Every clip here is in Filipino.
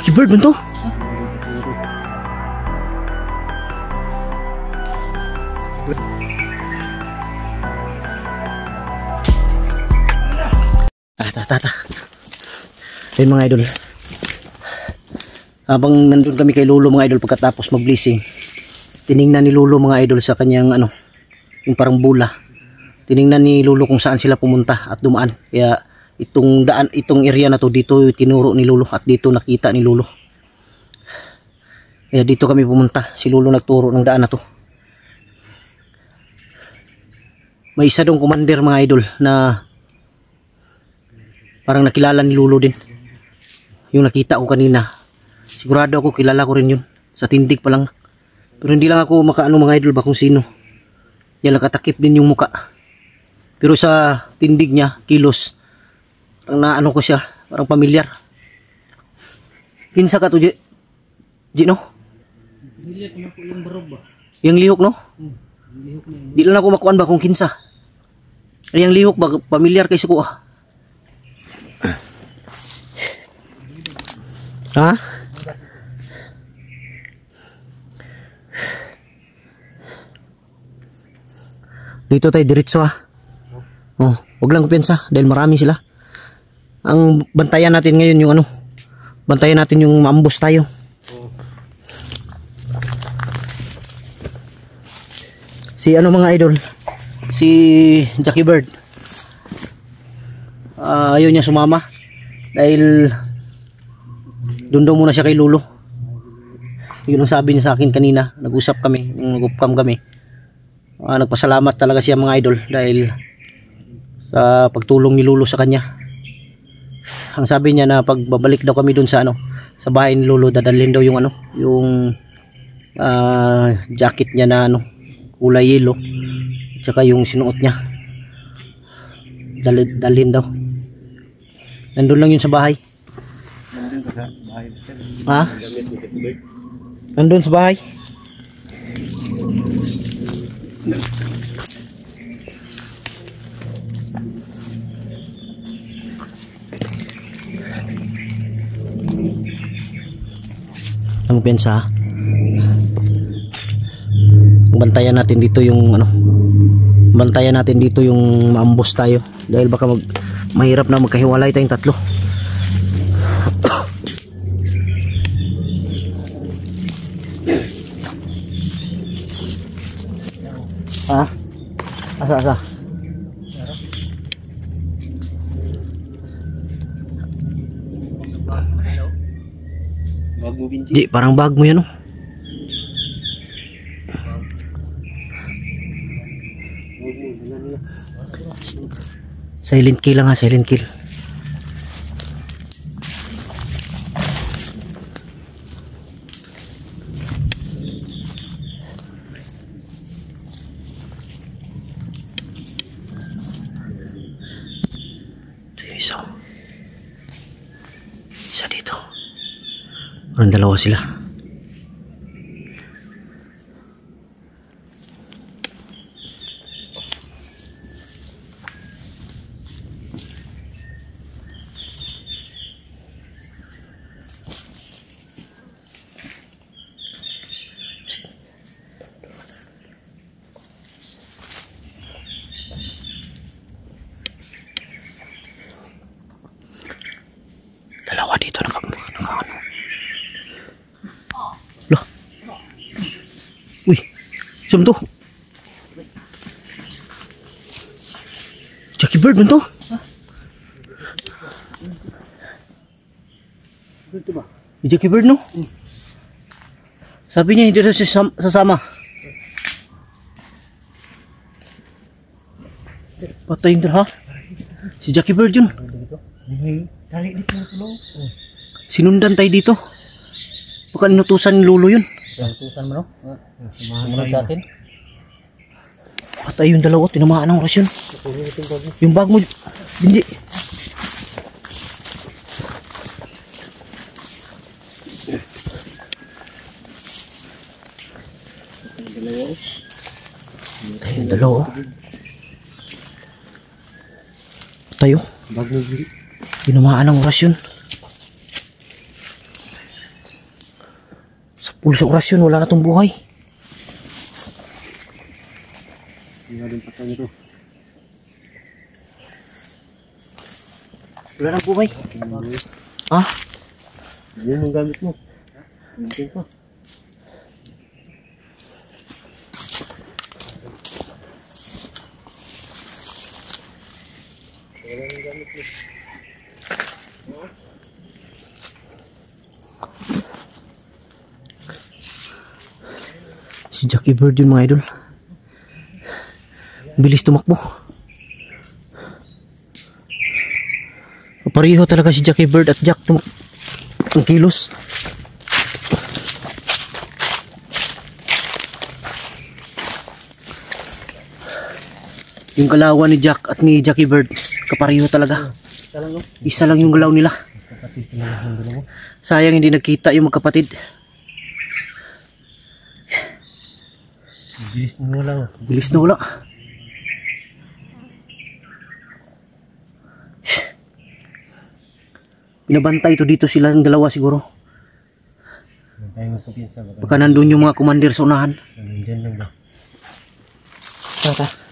Jackie Bird man to. Tata. Ayun mga idol. Habang nandun kami kay Lolo mga idol pagkatapos mag-blessing, tiningnan ni Lolo mga idol sa kanyang yung parang bula. Tiningnan ni Lolo kung saan sila pumunta at dumaan. Kaya itong area na to, dito tinuro ni Lolo at dito nakita ni Lolo. Kaya dito kami pumunta. Si Lolo nagturo ng daan na to. May isa dong commander mga idol na parang nakilala ni Lolo din. Yung nakita ko kanina. Sigurado ako kilala ko rin yun. Sa tindig pa lang. Pero hindi lang ako makaano mga idol ba kung sino. Yan nakatakip din yung muka. Pero sa tindig niya, kilos. Parang naano ko siya. Parang pamilyar. Kinsa ka to, Gino? Yung lihok no? Di lang ako makuan ba kung kinsa. Yung lihok ba, pamilyar kay suko ah. Ha? Dito tayo diretso ha. Oh, wag lang kumpiyansa dahil marami sila. Ang bantayan natin ngayon yung bantayan natin yung maambos tayo. Si mga idol, si Jackie Bird. Ayaw niya sumama dahil doon daw muna siya kay Lolo. Yun ang sabi niya sa akin kanina. Nag-usap kami, nag-upcam kami. Nagpasalamat talaga siya mga idol dahil sa pagtulong ni Lolo sa kanya. Ang sabi niya na pagbabalik daw kami doon sa sa bahay ni Lolo, dadalhin daw yung yung jacket niya na kulay yellow at saka yung sinuot niya. Dalhin daw. Nandun lang yun sa bahay. Ha? Nandun sa bahay. Ang pensa. Bantayan natin dito yung bantayan natin dito yung maambos tayo dahil baka mahirap na magkahiwalay tayong tatlo. Ha? Asa? Bag mo Binji? Di, parang bag mo yan Silent kill lang ha, silent kill. Isa dito. Parang dalawa sila. Dalawa dito naka Loh. Uy, saan to? Jackie Bird man to? Ito ba? Jackie Bird no? Sabi niya hindi daw sasama. Patay yun ha? Si Jackie Bird yun. Sinundan tayo dito. Baka inutusan ni Lolo yun. Inutusan mo no? Sumunod sa atin. Patay yung dalawa. Tinamaan ang oras yun. Yung bag mo hindi. Patay yung dalawa. Tayo. Bag mo Tinamaan ang oras yun. Pulso orasyon, wala na tong buhay. Wala din patay ito. Wala na buhay. Ha? Yan ang gamit mo. Yan pa. Si Jackie Bird yun mga idol. Bilis tumakbo. Pareho talaga si Jackie Bird at Jack ang kilos. Yung galawan ni Jack at ni Jackie Bird kapareho talaga. Isa lang, no? Isa lang yung galaw nila. Kapatid na lang ang dalawa. Sayang hindi nagkita yung magkapatid. Bilis na wala. Bilis na wala. Pinabantay ito dito sila ng dalawa siguro. Huwag tayong magpapinsa. Baka nandun yung mga commander sa unahan. Nandiyan lang ba? Tata.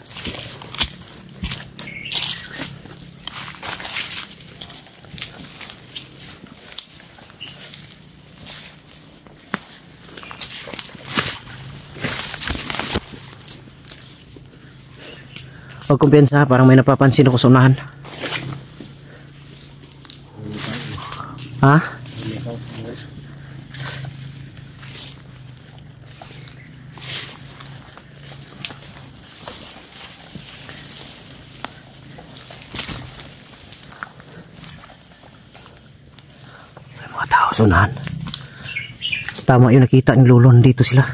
Huwag kumpiyansa, parang may napapansin ako sa unahan. Ha? May mga tao sa unahan. Tama yung nakita ni Lolo, dito sila.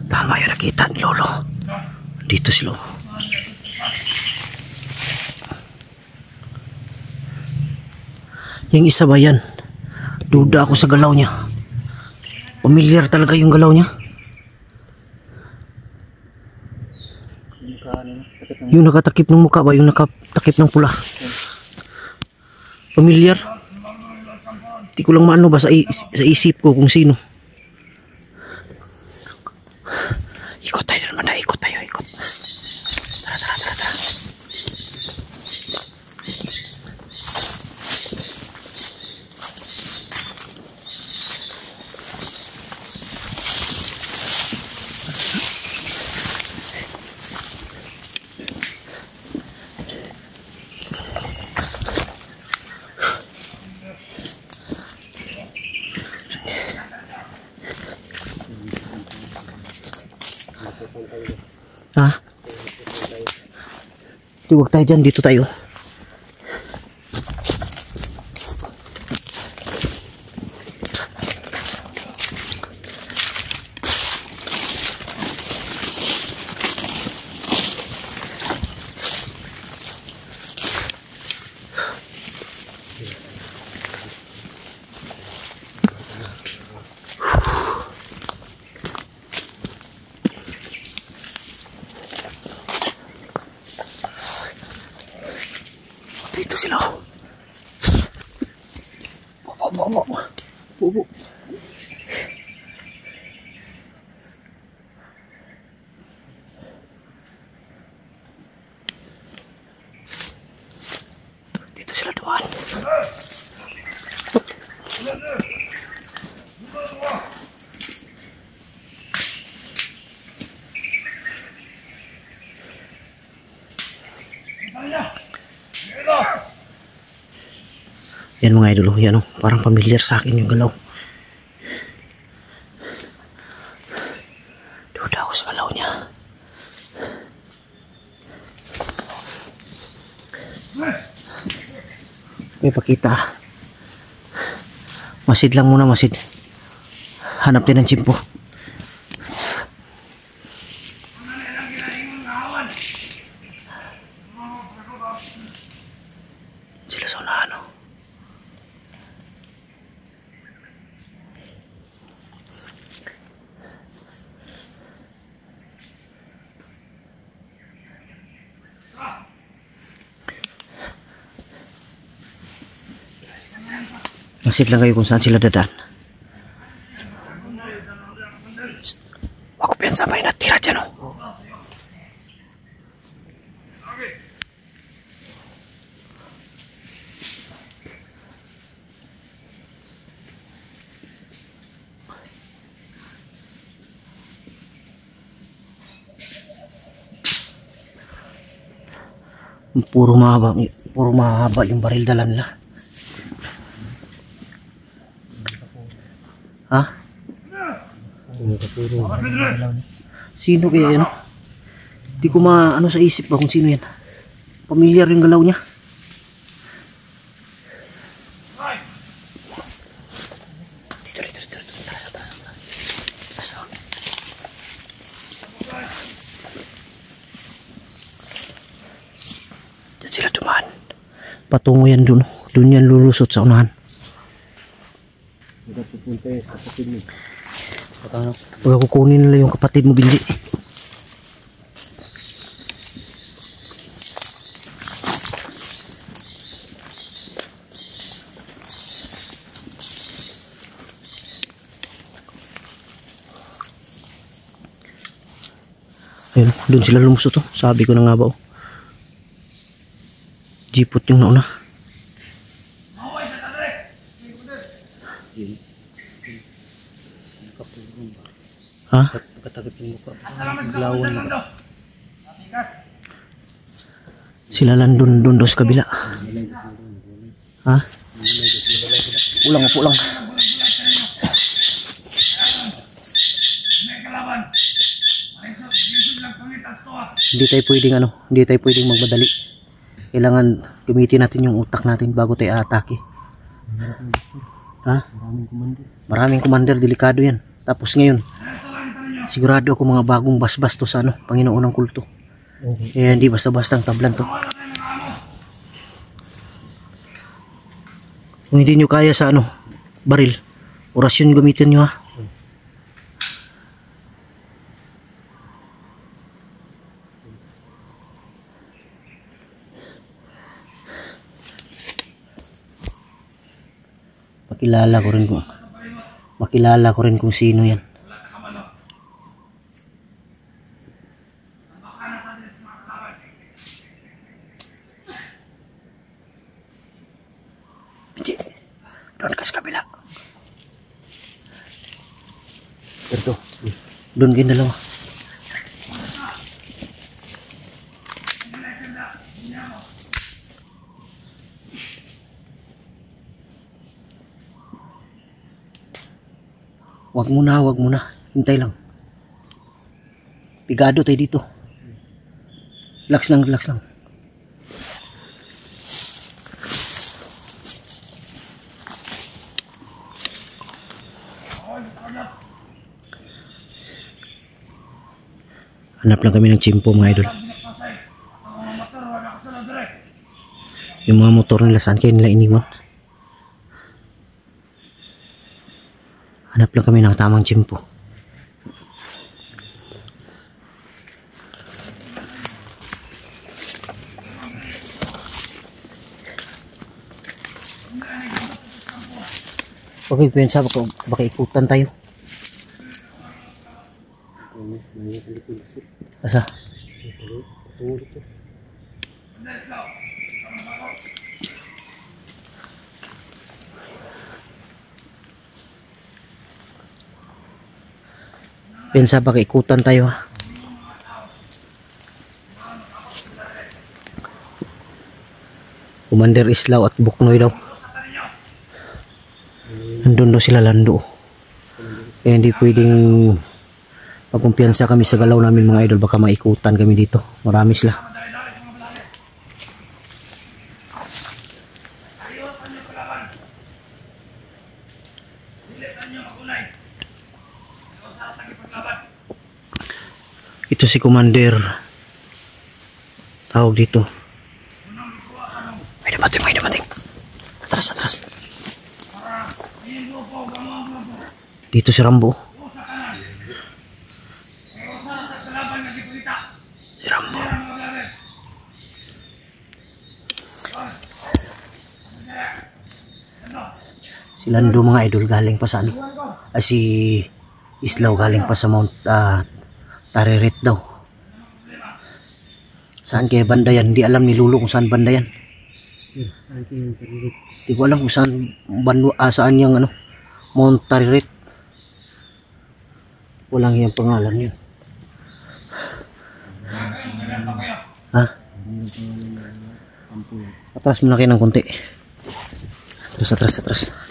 Tama yung nakita ni Lolo. Dito sila. Yung isa ba yan? Duda ako sa galaw niya. Pamilyar talaga yung galaw niya. Yung nakatakip ng mukha ba? Yung nakatakip ng pula. Pamilyar. Hindi ko lang maano ba sa isip ko kung sino. Ikot tayo naman na. Ikot tayo. Ikot. Tara, tara, tara, tara. Ha? Huwag tayo dyan, dito tayo. Dito sila. Bobo. Dito sila dumaan. Yan mga idol, yan oh, parang familiar sa akin yung galaw. Duda ako sa galaw niya. May pakita. Masid lang muna, masid. Hanap din ng tsimpo. Sila sa unahan oh. Magpapansin lang kayo kung saan sila dadaan. Psst. Ako piyansa may natira dyan oh. Puro mahaba yung baril dala nila. Ha? Sino kaya yan? Hindi ko maano sa isip ba kung sino yan. Pamilyar yung galaw niya. Dito. Taras. Diyan sila dumaan. Patungo yan dun. Dun yan lulusot sa unahan. Pupunta yung kapatid mo. Pag kukunin nila yung kapatid mo, Bindi. Ayun, dun sila lumusot oh. Sabi ko na nga ba oh. Jeepot yung nauna. Ha? Pagkatakip yung mukha. Glawan na. Sila lang dun sa kabila. Ha? Pulang. Hindi tayo pwedeng magmadali. Kailangan gamitin natin yung utak natin bago tayo atake. Ha? Maraming commander, delikado yan. Tapos ngayon, sigurado ako mga bagong basbas to sa Panginoon ng kulto. Eh hindi basta-basta ang tablan to. Kung hindi nyo kaya sa baril, orasyon gamitin nyo ha. Makilala ko rin kung sino yan. Doon ka sa kabila. Ito. Doon kayo dalawa. Wag muna. Hintay lang. Pigado tayo dito. Relax lang. Hanap lang kami ng chimpo mga idol. Yung mga motor nila saan kayo nila iniwan? Hanap lang kami ng tamang chimpo. Okay, pensa baka ikutan tayo. Asa? Pensa baka ikutan tayo ha. Commander Islaw at Buknoy daw. Nandun daw sila lando. Kaya hindi pwedeng pagkumpiyansa kami sa galaw namin mga idol. Baka maikutan kami dito. Marami sila. Ito si Commander. Tawag dito. May dumating. Atras. Dito si Rambo. Si Lando mga idol galing pa sa ano. Ay si Islaw galing pa sa Mount Tariret daw. Saan kaya banda yan? Hindi alam ni Lulo kung saan banda yan. Saan kayo yung taririt? Hindi ko alam kung saan saan yung ano, Mount Tariret. Walang yung pangalan yun. Ha? Atras mo na kayo ng konti. Atras.